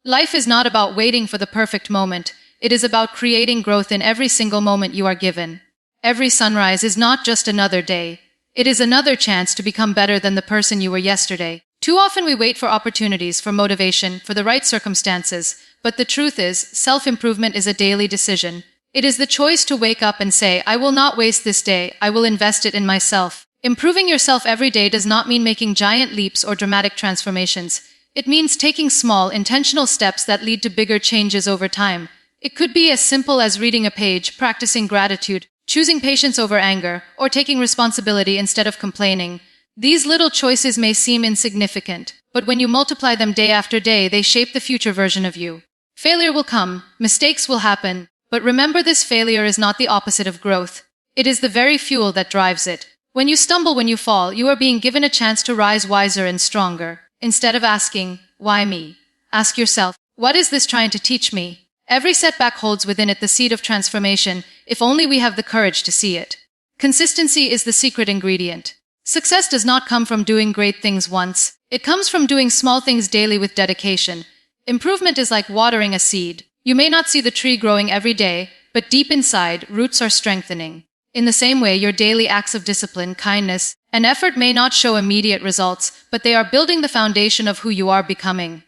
Life is not about waiting for the perfect moment. It is about creating growth in every single moment you are given. Every sunrise is not just another day. It is another chance to become better than the person you were yesterday. Too often we wait for opportunities, for motivation, for the right circumstances. But the truth is, self-improvement is a daily decision. It is the choice to wake up and say, I will not waste this day, I will invest it in myself. Improving yourself every day does not mean making giant leaps or dramatic transformations. It means taking small, intentional steps that lead to bigger changes over time. It could be as simple as reading a page, practicing gratitude, choosing patience over anger, or taking responsibility instead of complaining. These little choices may seem insignificant, but when you multiply them day after day, they shape the future version of you. Failure will come, mistakes will happen, but remember, this failure is not the opposite of growth. It is the very fuel that drives it. When you stumble, when you fall, you are being given a chance to rise wiser and stronger. Instead of asking, why me? Ask yourself, what is this trying to teach me? Every setback holds within it the seed of transformation, if only we have the courage to see it. Consistency is the secret ingredient. Success does not come from doing great things once. It comes from doing small things daily with dedication. Improvement is like watering a seed. You may not see the tree growing every day, but deep inside, roots are strengthening. In the same way, your daily acts of discipline, kindness, and effort may not show immediate results, but they are building the foundation of who you are becoming.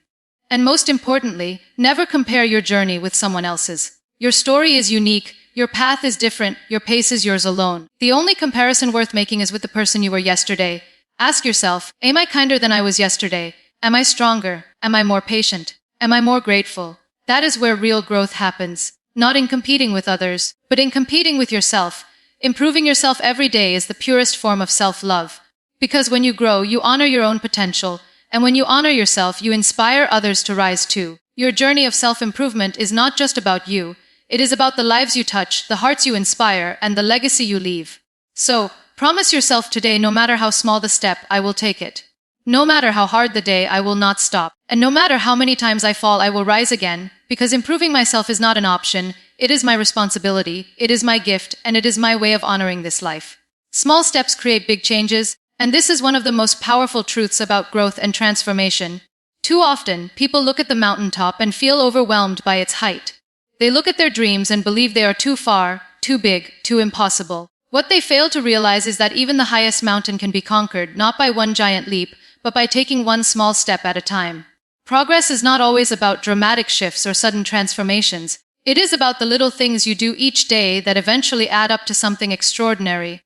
And most importantly, never compare your journey with someone else's. Your story is unique, your path is different, your pace is yours alone. The only comparison worth making is with the person you were yesterday. Ask yourself, am I kinder than I was yesterday? Am I stronger? Am I more patient? Am I more grateful? That is where real growth happens. Not in competing with others, but in competing with yourself. Improving yourself every day is the purest form of self-love. Because when you grow, you honor your own potential, and when you honor yourself, you inspire others to rise too. Your journey of self-improvement is not just about you. It is about the lives you touch, the hearts you inspire, and the legacy you leave. So, promise yourself today, no matter how small the step, I will take it. No matter how hard the day, I will not stop. And no matter how many times I fall, I will rise again, because improving myself is not an option. It is my responsibility, it is my gift, and it is my way of honoring this life. Small steps create big changes, and this is one of the most powerful truths about growth and transformation. Too often, people look at the mountaintop and feel overwhelmed by its height. They look at their dreams and believe they are too far, too big, too impossible. What they fail to realize is that even the highest mountain can be conquered, not by one giant leap, but by taking one small step at a time. Progress is not always about dramatic shifts or sudden transformations. It is about the little things you do each day that eventually add up to something extraordinary.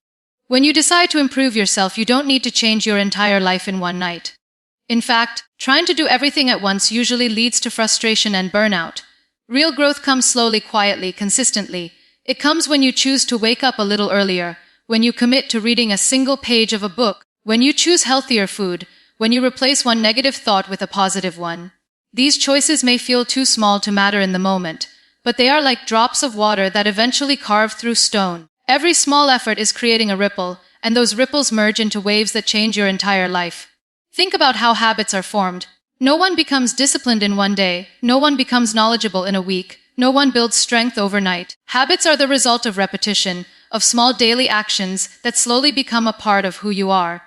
When you decide to improve yourself, you don't need to change your entire life in one night. In fact, trying to do everything at once usually leads to frustration and burnout. Real growth comes slowly, quietly, consistently. It comes when you choose to wake up a little earlier, when you commit to reading a single page of a book, when you choose healthier food, when you replace one negative thought with a positive one. These choices may feel too small to matter in the moment, but they are like drops of water that eventually carve through stone. Every small effort is creating a ripple, and those ripples merge into waves that change your entire life. Think about how habits are formed. No one becomes disciplined in one day, no one becomes knowledgeable in a week, no one builds strength overnight. Habits are the result of repetition, of small daily actions that slowly become a part of who you are.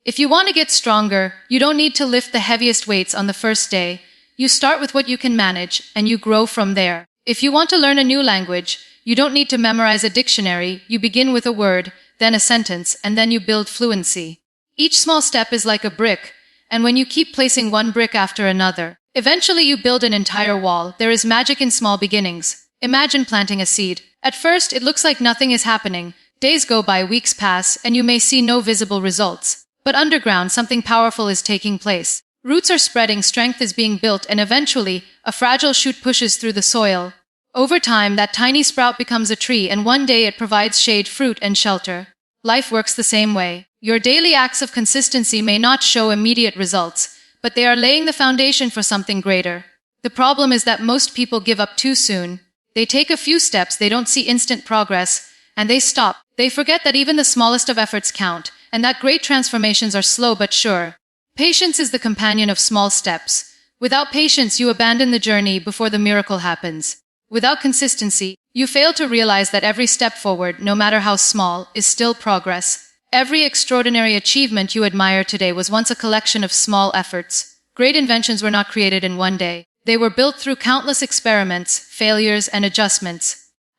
If you want to get stronger, you don't need to lift the heaviest weights on the first day. You start with what you can manage, and you grow from there. If you want to learn a new language, you don't need to memorize a dictionary. You begin with a word, then a sentence, and then you build fluency. Each small step is like a brick, and when you keep placing one brick after another, eventually you build an entire wall. There is magic in small beginnings. Imagine planting a seed. At first, it looks like nothing is happening. Days go by, weeks pass, and you may see no visible results. But underground, something powerful is taking place. Roots are spreading, strength is being built, and eventually, a fragile shoot pushes through the soil. Over time, that tiny sprout becomes a tree, and one day it provides shade, fruit, and shelter. Life works the same way. Your daily acts of consistency may not show immediate results, but they are laying the foundation for something greater. The problem is that most people give up too soon. They take a few steps, they don't see instant progress, and they stop. They forget that even the smallest of efforts count, and that great transformations are slow but sure. Patience is the companion of small steps. Without patience, you abandon the journey before the miracle happens. Without consistency, you fail to realize that every step forward, no matter how small, is still progress. Every extraordinary achievement you admire today was once a collection of small efforts. Great inventions were not created in one day. They were built through countless experiments, failures, and adjustments.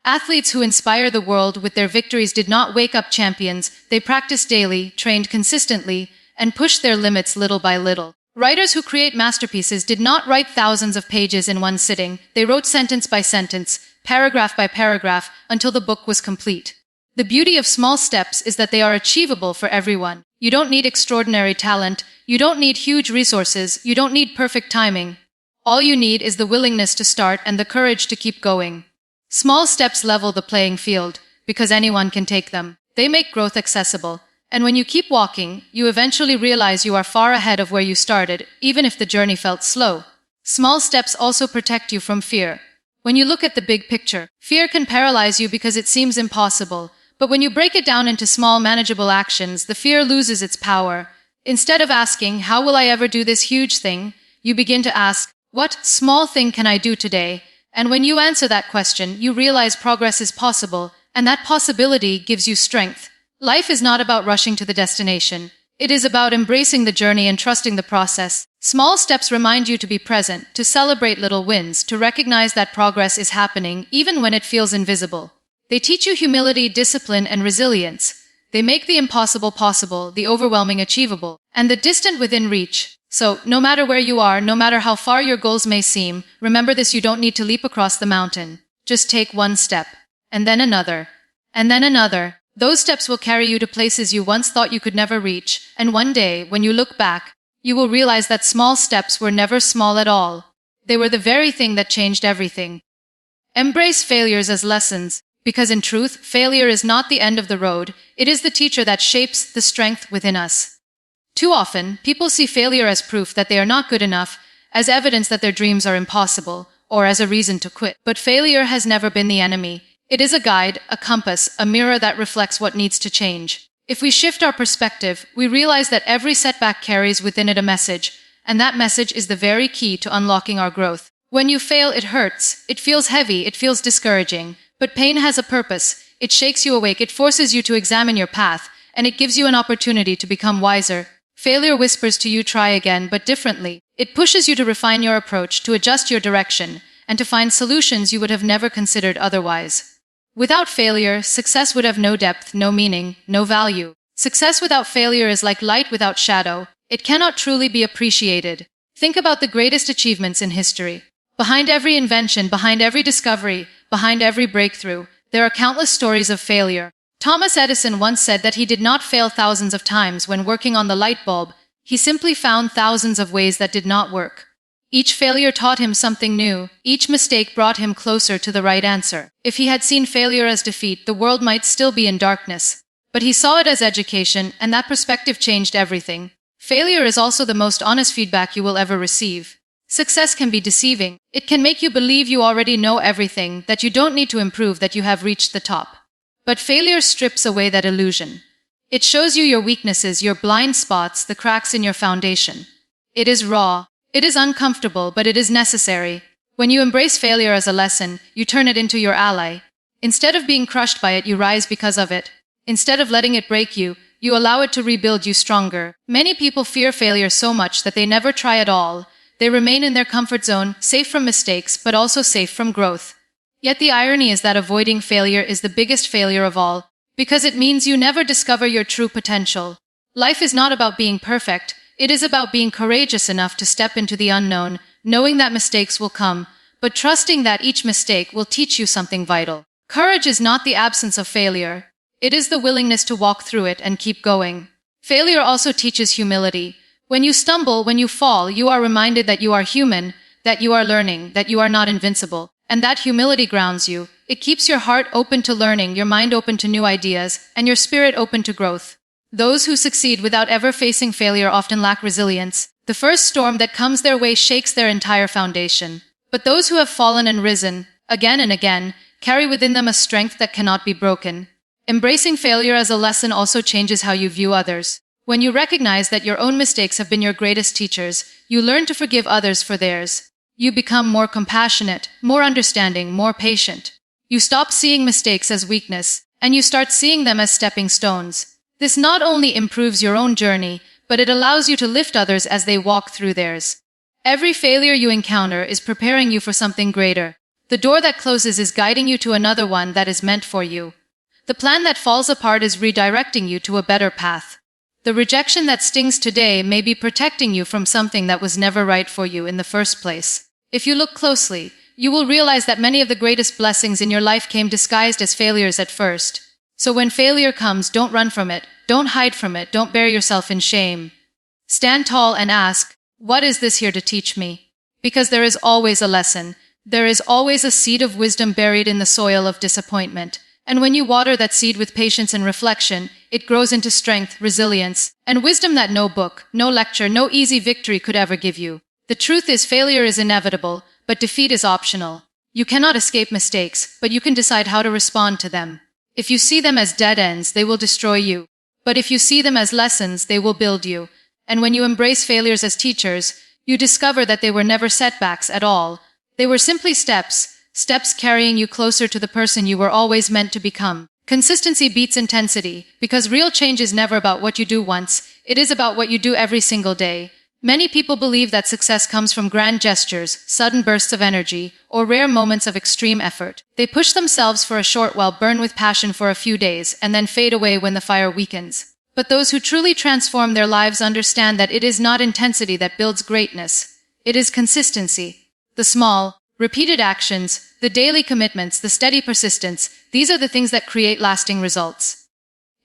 Athletes who inspire the world with their victories did not wake up champions, they practiced daily, trained consistently, and pushed their limits little by little. Writers who create masterpieces did not write thousands of pages in one sitting, they wrote sentence by sentence, paragraph by paragraph, until the book was complete. The beauty of small steps is that they are achievable for everyone. You don't need extraordinary talent, you don't need huge resources, you don't need perfect timing. All you need is the willingness to start and the courage to keep going. Small steps level the playing field, because anyone can take them. They make growth accessible. And when you keep walking, you eventually realize you are far ahead of where you started, even if the journey felt slow. Small steps also protect you from fear. When you look at the big picture, fear can paralyze you because it seems impossible. But when you break it down into small, manageable actions, the fear loses its power. Instead of asking, "How will I ever do this huge thing?" you begin to ask, "What small thing can I do today?" And when you answer that question, you realize progress is possible, and that possibility gives you strength. Life is not about rushing to the destination. It is about embracing the journey and trusting the process. Small steps remind you to be present, to celebrate little wins, to recognize that progress is happening even when it feels invisible. They teach you humility, discipline, and resilience. They make the impossible possible, the overwhelming achievable, and the distant within reach. So, no matter where you are, no matter how far your goals may seem, remember this: you don't need to leap across the mountain. Just take one step, and then another, and then another. Those steps will carry you to places you once thought you could never reach, and one day, when you look back, you will realize that small steps were never small at all. They were the very thing that changed everything. Embrace failures as lessons, because in truth, failure is not the end of the road, it is the teacher that shapes the strength within us. Too often, people see failure as proof that they are not good enough, as evidence that their dreams are impossible, or as a reason to quit. But failure has never been the enemy. It is a guide, a compass, a mirror that reflects what needs to change. If we shift our perspective, we realize that every setback carries within it a message, and that message is the very key to unlocking our growth. When you fail, it hurts, it feels heavy, it feels discouraging, but pain has a purpose. It shakes you awake, it forces you to examine your path, and it gives you an opportunity to become wiser. Failure whispers to you, try again, but differently. It pushes you to refine your approach, to adjust your direction, and to find solutions you would have never considered otherwise. Without failure, success would have no depth, no meaning, no value. Success without failure is like light without shadow. It cannot truly be appreciated. Think about the greatest achievements in history. Behind every invention, behind every discovery, behind every breakthrough, there are countless stories of failure. Thomas Edison once said that he did not fail thousands of times when working on the light bulb. He simply found thousands of ways that did not work. Each failure taught him something new. Each mistake brought him closer to the right answer. If he had seen failure as defeat, the world might still be in darkness. But he saw it as education, and that perspective changed everything. Failure is also the most honest feedback you will ever receive. Success can be deceiving. It can make you believe you already know everything, that you don't need to improve, that you have reached the top. But failure strips away that illusion. It shows you your weaknesses, your blind spots, the cracks in your foundation. It is raw. It is uncomfortable, but it is necessary. When you embrace failure as a lesson, you turn it into your ally. Instead of being crushed by it, you rise because of it. Instead of letting it break you, you allow it to rebuild you stronger. Many people fear failure so much that they never try at all. They remain in their comfort zone, safe from mistakes, but also safe from growth. Yet the irony is that avoiding failure is the biggest failure of all, because it means you never discover your true potential. Life is not about being perfect. It is about being courageous enough to step into the unknown, knowing that mistakes will come, but trusting that each mistake will teach you something vital. Courage is not the absence of failure. It is the willingness to walk through it and keep going. Failure also teaches humility. When you stumble, when you fall, you are reminded that you are human, that you are learning, that you are not invincible. And that humility grounds you. It keeps your heart open to learning, your mind open to new ideas, and your spirit open to growth. Those who succeed without ever facing failure often lack resilience. The first storm that comes their way shakes their entire foundation. But those who have fallen and risen, again and again, carry within them a strength that cannot be broken. Embracing failure as a lesson also changes how you view others. When you recognize that your own mistakes have been your greatest teachers, you learn to forgive others for theirs. You become more compassionate, more understanding, more patient. You stop seeing mistakes as weakness, and you start seeing them as stepping stones. This not only improves your own journey, but it allows you to lift others as they walk through theirs. Every failure you encounter is preparing you for something greater. The door that closes is guiding you to another one that is meant for you. The plan that falls apart is redirecting you to a better path. The rejection that stings today may be protecting you from something that was never right for you in the first place. If you look closely, you will realize that many of the greatest blessings in your life came disguised as failures at first. So when failure comes, don't run from it, don't hide from it, don't bury yourself in shame. Stand tall and ask, what is this here to teach me? Because there is always a lesson. There is always a seed of wisdom buried in the soil of disappointment. And when you water that seed with patience and reflection, it grows into strength, resilience, and wisdom that no book, no lecture, no easy victory could ever give you. The truth is failure is inevitable, but defeat is optional. You cannot escape mistakes, but you can decide how to respond to them. If you see them as dead ends, they will destroy you. But if you see them as lessons, they will build you. And when you embrace failures as teachers, you discover that they were never setbacks at all. They were simply steps carrying you closer to the person you were always meant to become. Consistency beats intensity, because real change is never about what you do once, it is about what you do every single day. Many people believe that success comes from grand gestures, sudden bursts of energy, or rare moments of extreme effort. They push themselves for a short while, burn with passion for a few days, and then fade away when the fire weakens. But those who truly transform their lives understand that it is not intensity that builds greatness. It is consistency. The small, repeated actions, the daily commitments, the steady persistence, these are the things that create lasting results.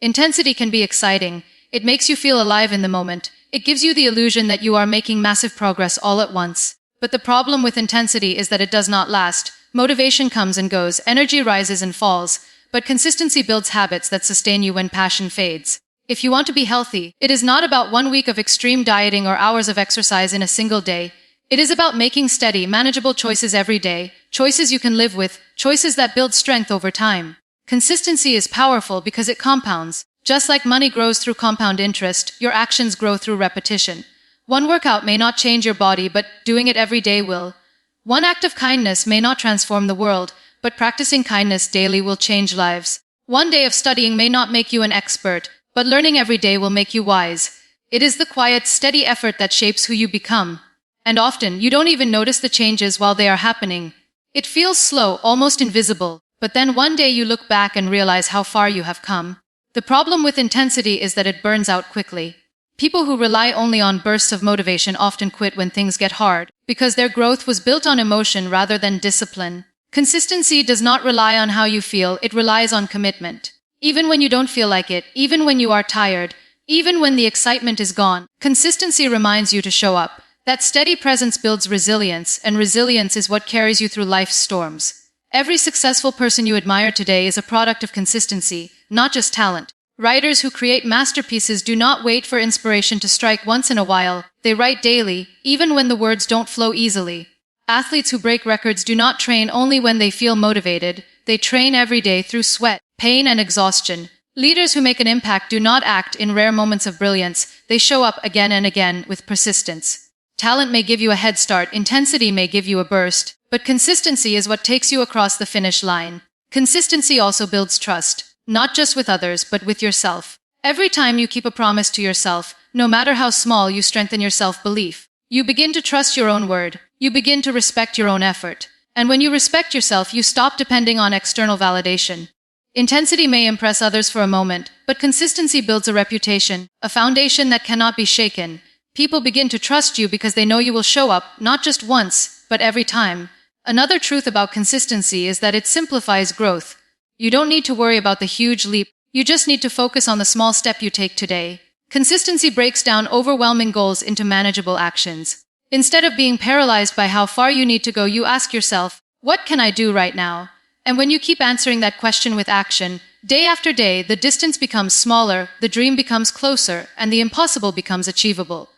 Intensity can be exciting. It makes you feel alive in the moment. It gives you the illusion that you are making massive progress all at once. But the problem with intensity is that it does not last. Motivation comes and goes, energy rises and falls, but consistency builds habits that sustain you when passion fades. If you want to be healthy, it is not about 1 week of extreme dieting or hours of exercise in a single day. It is about making steady, manageable choices every day, choices you can live with, choices that build strength over time. Consistency is powerful because it compounds. Just like money grows through compound interest, your actions grow through repetition. One workout may not change your body, but doing it every day will. One act of kindness may not transform the world, but practicing kindness daily will change lives. One day of studying may not make you an expert, but learning every day will make you wise. It is the quiet, steady effort that shapes who you become. And often, you don't even notice the changes while they are happening. It feels slow, almost invisible, but then one day you look back and realize how far you have come. The problem with intensity is that it burns out quickly. People who rely only on bursts of motivation often quit when things get hard, because their growth was built on emotion rather than discipline. Consistency does not rely on how you feel, it relies on commitment. Even when you don't feel like it, even when you are tired, even when the excitement is gone, consistency reminds you to show up. That steady presence builds resilience, and resilience is what carries you through life's storms. Every successful person you admire today is a product of consistency, not just talent. Writers who create masterpieces do not wait for inspiration to strike once in a while. They write daily, even when the words don't flow easily. Athletes who break records do not train only when they feel motivated. They train every day through sweat, pain, and exhaustion. Leaders who make an impact do not act in rare moments of brilliance. They show up again and again with persistence. Talent may give you a head start, intensity may give you a burst, but consistency is what takes you across the finish line. Consistency also builds trust, not just with others, but with yourself. Every time you keep a promise to yourself, no matter how small, you strengthen your self-belief. You begin to trust your own word. You begin to respect your own effort. And when you respect yourself, you stop depending on external validation. Intensity may impress others for a moment, but consistency builds a reputation, a foundation that cannot be shaken. People begin to trust you because they know you will show up, not just once, but every time. Another truth about consistency is that it simplifies growth. You don't need to worry about the huge leap, you just need to focus on the small step you take today. Consistency breaks down overwhelming goals into manageable actions. Instead of being paralyzed by how far you need to go, you ask yourself, what can I do right now? And when you keep answering that question with action, day after day, the distance becomes smaller, the dream becomes closer, and the impossible becomes achievable.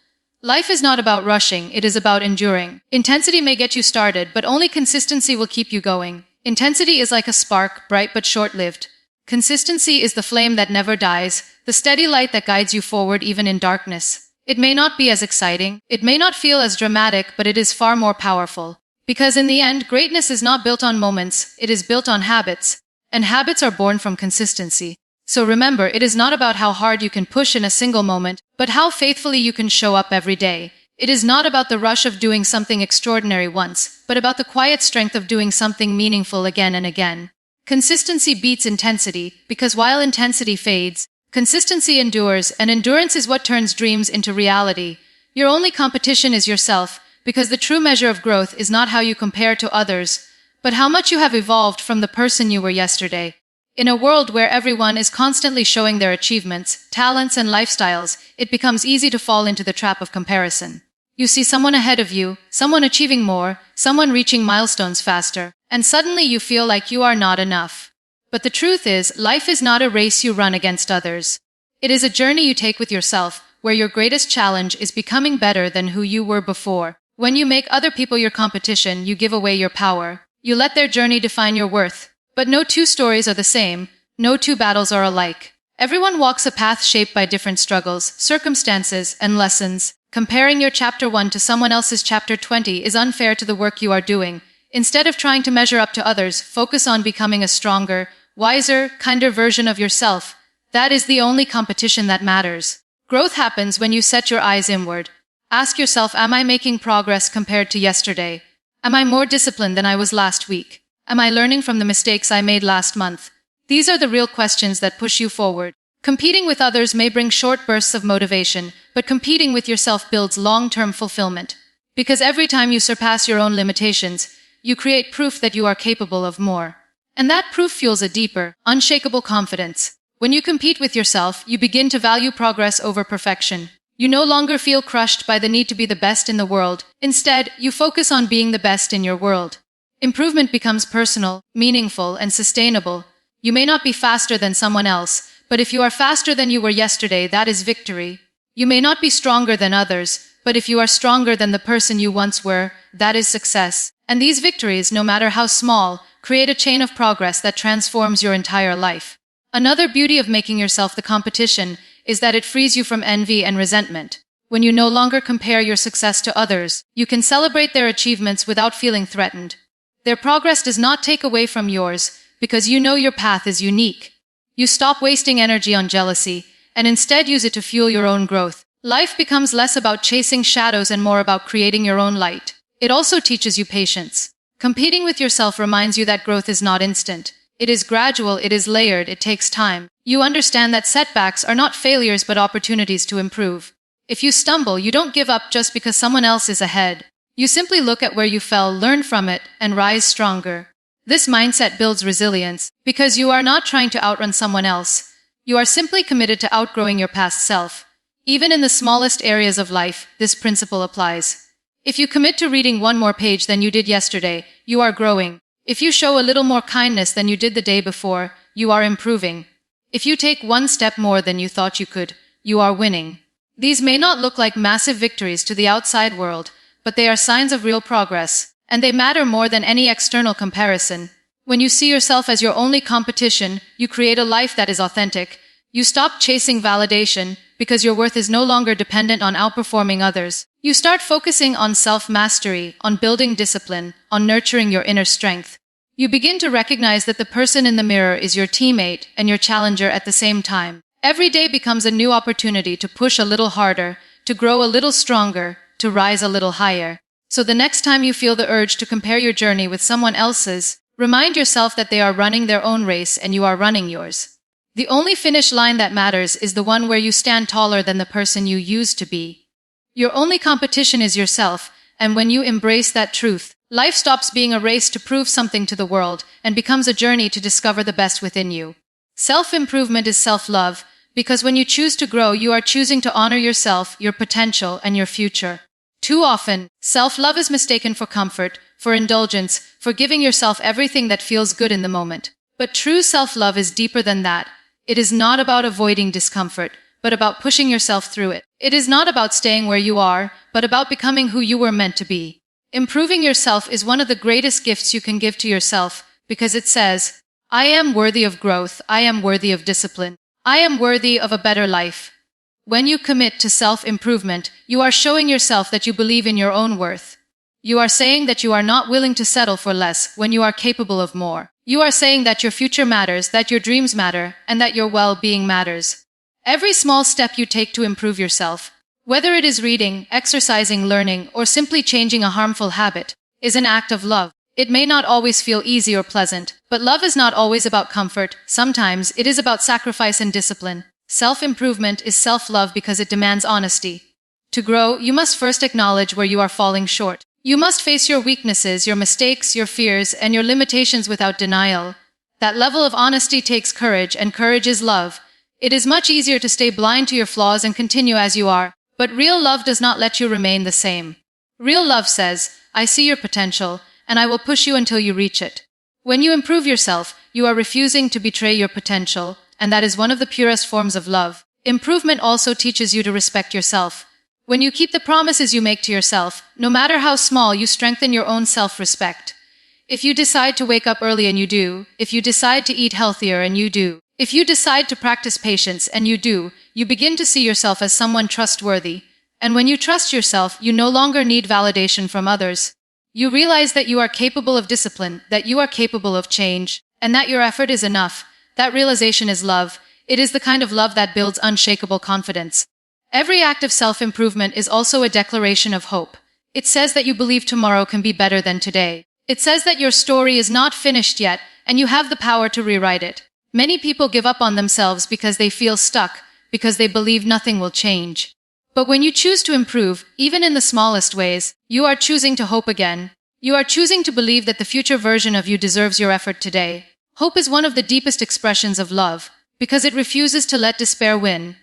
Life is not about rushing, it is about enduring. Intensity may get you started, but only consistency will keep you going. Intensity is like a spark, bright but short-lived. Consistency is the flame that never dies, the steady light that guides you forward even in darkness. It may not be as exciting, it may not feel as dramatic, but it is far more powerful. Because in the end, greatness is not built on moments, it is built on habits. And habits are born from consistency. So remember, it is not about how hard you can push in a single moment, but how faithfully you can show up every day. It is not about the rush of doing something extraordinary once, but about the quiet strength of doing something meaningful again and again. Consistency beats intensity, because while intensity fades, consistency endures, and endurance is what turns dreams into reality. Your only competition is yourself, because the true measure of growth is not how you compare to others, but how much you have evolved from the person you were yesterday. In a world where everyone is constantly showing their achievements, talents, and lifestyles, it becomes easy to fall into the trap of comparison. You see someone ahead of you, someone achieving more, someone reaching milestones faster, and suddenly you feel like you are not enough. But the truth is, life is not a race you run against others. It is a journey you take with yourself, where your greatest challenge is becoming better than who you were before. When you make other people your competition, you give away your power. You let their journey define your worth. But no two stories are the same. No two battles are alike. Everyone walks a path shaped by different struggles, circumstances, and lessons. Comparing your chapter 1 to someone else's chapter 20 is unfair to the work you are doing. Instead of trying to measure up to others, focus on becoming a stronger, wiser, kinder version of yourself. That is the only competition that matters. Growth happens when you set your eyes inward. Ask yourself, am I making progress compared to yesterday? Am I more disciplined than I was last week? Am I learning from the mistakes I made last month? These are the real questions that push you forward. Competing with others may bring short bursts of motivation, but competing with yourself builds long-term fulfillment. Because every time you surpass your own limitations, you create proof that you are capable of more. And that proof fuels a deeper, unshakable confidence. When you compete with yourself, you begin to value progress over perfection. You no longer feel crushed by the need to be the best in the world. Instead, you focus on being the best in your world. Improvement becomes personal, meaningful, and sustainable. You may not be faster than someone else, but if you are faster than you were yesterday, that is victory. You may not be stronger than others, but if you are stronger than the person you once were, that is success. And these victories, no matter how small, create a chain of progress that transforms your entire life. Another beauty of making yourself the competition is that it frees you from envy and resentment. When you no longer compare your success to others, you can celebrate their achievements without feeling threatened. Their progress does not take away from yours, because you know your path is unique. You stop wasting energy on jealousy, and instead use it to fuel your own growth. Life becomes less about chasing shadows and more about creating your own light. It also teaches you patience. Competing with yourself reminds you that growth is not instant. It is gradual, it is layered, it takes time. You understand that setbacks are not failures but opportunities to improve. If you stumble, you don't give up just because someone else is ahead. You simply look at where you fell, learn from it, and rise stronger. This mindset builds resilience, because you are not trying to outrun someone else. You are simply committed to outgrowing your past self. Even in the smallest areas of life, this principle applies. If you commit to reading one more page than you did yesterday, you are growing. If you show a little more kindness than you did the day before, you are improving. If you take one step more than you thought you could, you are winning. These may not look like massive victories to the outside world, but they are signs of real progress, and they matter more than any external comparison. When you see yourself as your only competition, you create a life that is authentic. You stop chasing validation, because your worth is no longer dependent on outperforming others. You start focusing on self-mastery, on building discipline, on nurturing your inner strength. You begin to recognize that the person in the mirror is your teammate and your challenger at the same time. Every day becomes a new opportunity to push a little harder, to grow a little stronger, to rise a little higher. So the next time you feel the urge to compare your journey with someone else's, remind yourself that they are running their own race and you are running yours. The only finish line that matters is the one where you stand taller than the person you used to be. Your only competition is yourself, and when you embrace that truth, life stops being a race to prove something to the world and becomes a journey to discover the best within you. Self-improvement is self-love, because when you choose to grow, you are choosing to honor yourself, your potential, and your future. Too often, self-love is mistaken for comfort, for indulgence, for giving yourself everything that feels good in the moment. But true self-love is deeper than that. It is not about avoiding discomfort, but about pushing yourself through it. It is not about staying where you are, but about becoming who you were meant to be. Improving yourself is one of the greatest gifts you can give to yourself, because it says, I am worthy of growth, I am worthy of discipline, I am worthy of a better life. When you commit to self-improvement, you are showing yourself that you believe in your own worth. You are saying that you are not willing to settle for less when you are capable of more. You are saying that your future matters, that your dreams matter, and that your well-being matters. Every small step you take to improve yourself, Whether it is reading, exercising, learning, or simply changing a harmful habit, is an act of love. It may not always feel easy or pleasant, but love is not always about comfort. Sometimes it is about sacrifice and discipline. Self-improvement is self-love because it demands honesty. To grow, you must first acknowledge where you are falling short. You must face your weaknesses, your mistakes, your fears, and your limitations without denial. That level of honesty takes courage, and courage is love. It is much easier to stay blind to your flaws and continue as you are, but real love does not let you remain the same. Real love says, I see your potential, and I will push you until you reach it. When you improve yourself, you are refusing to betray your potential, and that is one of the purest forms of love. Improvement also teaches you to respect yourself. When you keep the promises you make to yourself, no matter how small, you strengthen your own self-respect. If you decide to wake up early and you do, if you decide to eat healthier and you do, if you decide to practice patience and you do, you begin to see yourself as someone trustworthy. And when you trust yourself, you no longer need validation from others. You realize that you are capable of discipline, that you are capable of change, and that your effort is enough. That realization is love. It is the kind of love that builds unshakable confidence. Every act of self-improvement is also a declaration of hope. It says that you believe tomorrow can be better than today. It says that your story is not finished yet, and you have the power to rewrite it. Many people give up on themselves because they feel stuck, because they believe nothing will change. But when you choose to improve, even in the smallest ways, you are choosing to hope again. You are choosing to believe that the future version of you deserves your effort today. Hope is one of the deepest expressions of love, because it refuses to let despair win.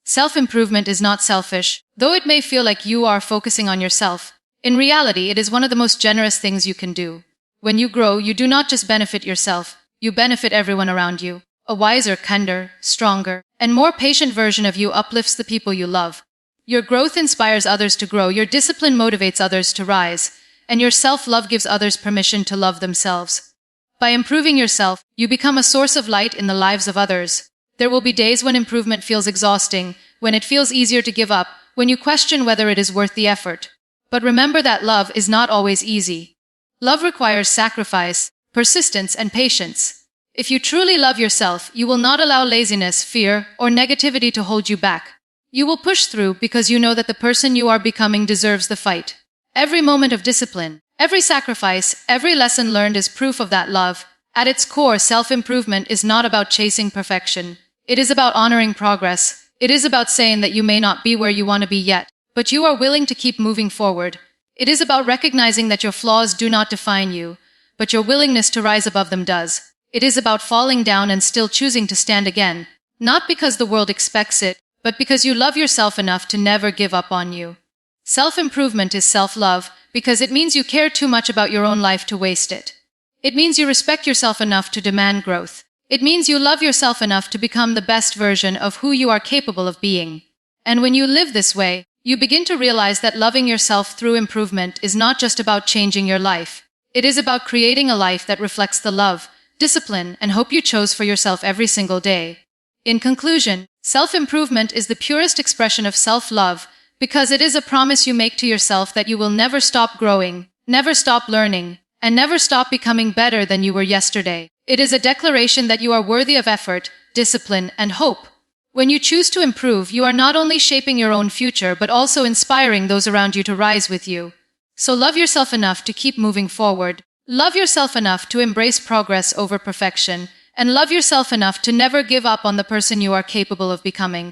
Self-improvement is not selfish, though it may feel like you are focusing on yourself. In reality, it is one of the most generous things you can do. When you grow, you do not just benefit yourself, you benefit everyone around you. A wiser, kinder, stronger, and more patient version of you uplifts the people you love. Your growth inspires others to grow, your discipline motivates others to rise, and your self-love gives others permission to love themselves. By improving yourself, you become a source of light in the lives of others. There will be days when improvement feels exhausting, when it feels easier to give up, when you question whether it is worth the effort. But remember that love is not always easy. Love requires sacrifice, persistence, and patience. If you truly love yourself, you will not allow laziness, fear, or negativity to hold you back. You will push through because you know that the person you are becoming deserves the fight. Every moment of discipline, every sacrifice, every lesson learned is proof of that love. At its core, self-improvement is not about chasing perfection. It is about honoring progress. It is about saying that you may not be where you want to be yet, but you are willing to keep moving forward. It is about recognizing that your flaws do not define you, but your willingness to rise above them does. It is about falling down and still choosing to stand again, not because the world expects it, but because you love yourself enough to never give up on you. Self-improvement is self-love because it means you care too much about your own life to waste it. It means you respect yourself enough to demand growth. It means you love yourself enough to become the best version of who you are capable of being. And when you live this way, you begin to realize that loving yourself through improvement is not just about changing your life. It is about creating a life that reflects the love, discipline, and hope you chose for yourself every single day. In conclusion, self-improvement is the purest expression of self-love because it is a promise you make to yourself that you will never stop growing, never stop learning, and never stop becoming better than you were yesterday. It is a declaration that you are worthy of effort, discipline, and hope. When you choose to improve, you are not only shaping your own future but also inspiring those around you to rise with you. So love yourself enough to keep moving forward. Love yourself enough to embrace progress over perfection. And love yourself enough to never give up on the person you are capable of becoming.